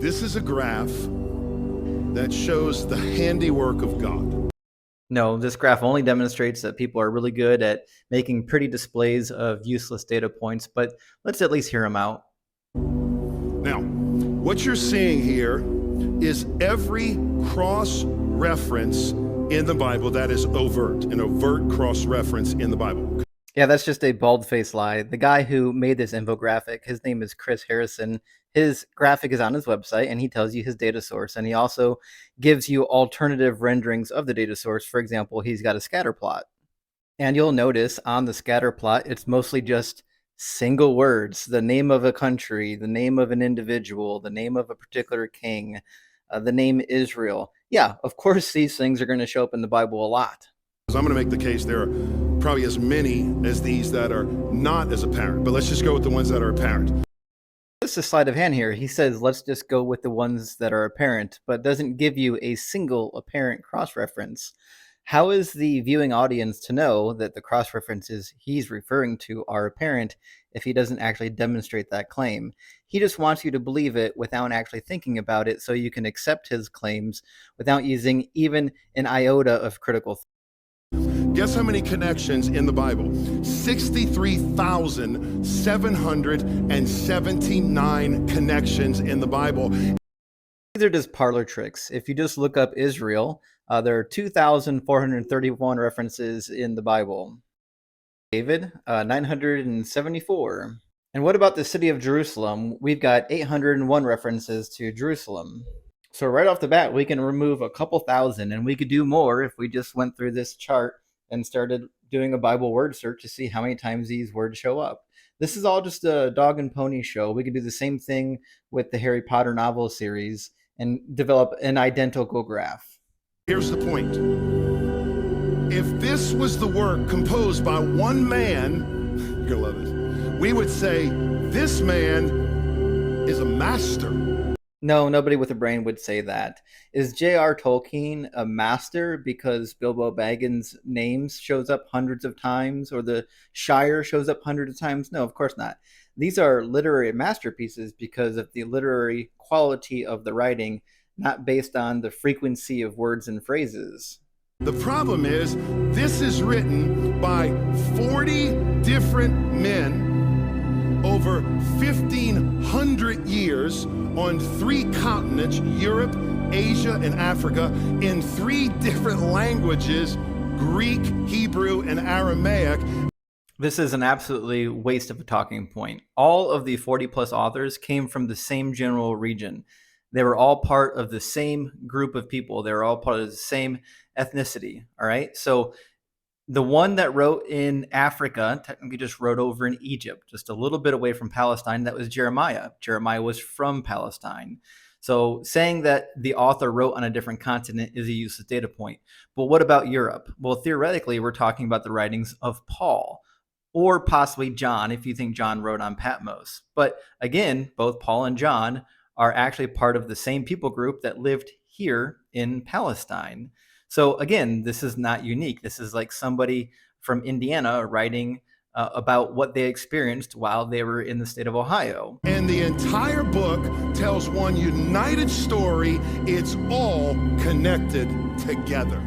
This is a graph that shows the handiwork of God. No, this graph only demonstrates that people are really good at making pretty displays of useless data points, but let's at least hear them out. Now, what you're seeing here is every cross-reference in the Bible that is overt, an overt cross-reference in the Bible. Yeah, that's just a bald-faced lie. The guy who made this infographic, his name is Chris Harrison. His graphic is on his website, and he tells you his data source, and he also gives you alternative renderings of the data source. For example, he's got a scatter plot. And you'll notice on the scatter plot, it's mostly just single words, the name of a country, the name of an individual, the name of a particular king, the name Israel. Yeah, of course, these things are going to show up in the Bible a lot. So I'm going to make the case there are probably as many as these that are not as apparent, but let's just go with the ones that are apparent. This is sleight of hand here. He says, let's just go with the ones that are apparent, but doesn't give you a single apparent cross-reference. How is the viewing audience to know that the cross-references he's referring to are apparent if he doesn't actually demonstrate that claim? He just wants you to believe it without actually thinking about it so you can accept his claims without using even an iota of critical thought. Guess how many connections in the Bible? 63,779 connections in the Bible. These are just parlor tricks. If you just look up Israel, there are 2,431 references in the Bible. David, 974. And what about the city of Jerusalem? We've got 801 references to Jerusalem. So right off the bat, we can remove a couple thousand, and we could do more if we just went through this chart and started doing a Bible word search to see how many times these words show up. This is all just a dog and pony show. We could do the same thing with the Harry Potter novel series and develop an identical graph. Here's the point. If this was the work composed by one man, you're gonna love this, we would say this man is a master. No, nobody with a brain would say that. Is J.R. Tolkien a master because Bilbo Baggins' name shows up hundreds of times, or the Shire shows up hundreds of times? No, of course not. These are literary masterpieces because of the literary quality of the writing, not based on the frequency of words and phrases. The problem is, this is written by 40 different men over 1,500 years on 3 continents, Europe, Asia, and Africa, in 3 different languages, Greek, Hebrew, and Aramaic. This is an absolutely waste of a talking point. All of the 40 plus authors came from the same general region. They were all part of the same group of people. They were all part of the same ethnicity, all right? So the one that wrote in Africa technically just wrote over in Egypt, just a little bit away from Palestine. That was Jeremiah. Jeremiah was from Palestine. So saying that the author wrote on a different continent is a useless data point. But what about Europe? Well, theoretically, we're talking about the writings of Paul, or possibly John, if you think John wrote on Patmos. But again, both Paul and John are actually part of the same people group that lived here in Palestine. So again, this is not unique. This is like somebody from Indiana writing about what they experienced while they were in the state of Ohio. And the entire book tells one united story. It's all connected together.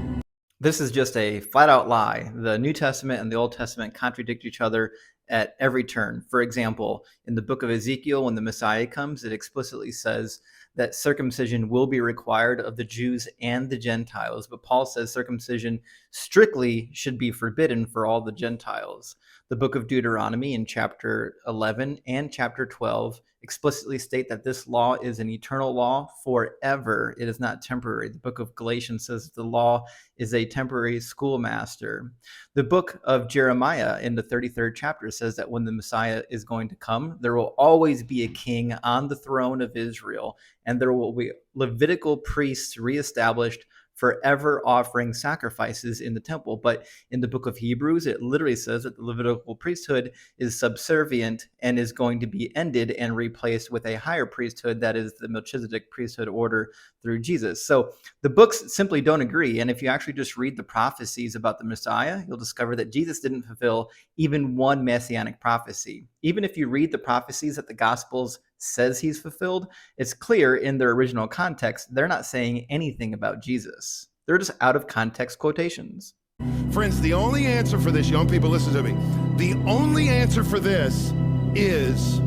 This is just a flat out lie. The New Testament and the Old Testament contradict each other at every turn. For example, in the book of Ezekiel, when the Messiah comes, it explicitly says that circumcision will be required of the Jews and the Gentiles. But Paul says circumcision strictly should be forbidden for all the Gentiles. The book of Deuteronomy in chapter 11 and chapter 12 explicitly state that this law is an eternal law forever. It is not temporary. The book of Galatians says the law is a temporary schoolmaster. The book of Jeremiah in the 33rd chapter says that when the Messiah is going to come, there will always be a king on the throne of Israel, and there will be Levitical priests reestablished forever offering sacrifices in the temple. But in the book of Hebrews, it literally says that the Levitical priesthood is subservient and is going to be ended and replaced with a higher priesthood, that is the Melchizedek priesthood order through Jesus. So the books simply don't agree. And if you actually just read the prophecies about the Messiah, you'll discover that Jesus didn't fulfill even one messianic prophecy. Even if you read the prophecies that the Gospels says he's fulfilled, it's clear in their original context, they're not saying anything about Jesus. They're just out of context quotations. Friends, the only answer for this, young people, listen to me. The only answer for this is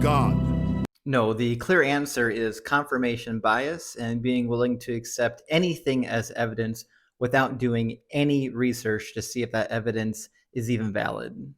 God. No, the clear answer is confirmation bias and being willing to accept anything as evidence without doing any research to see if that evidence is even valid.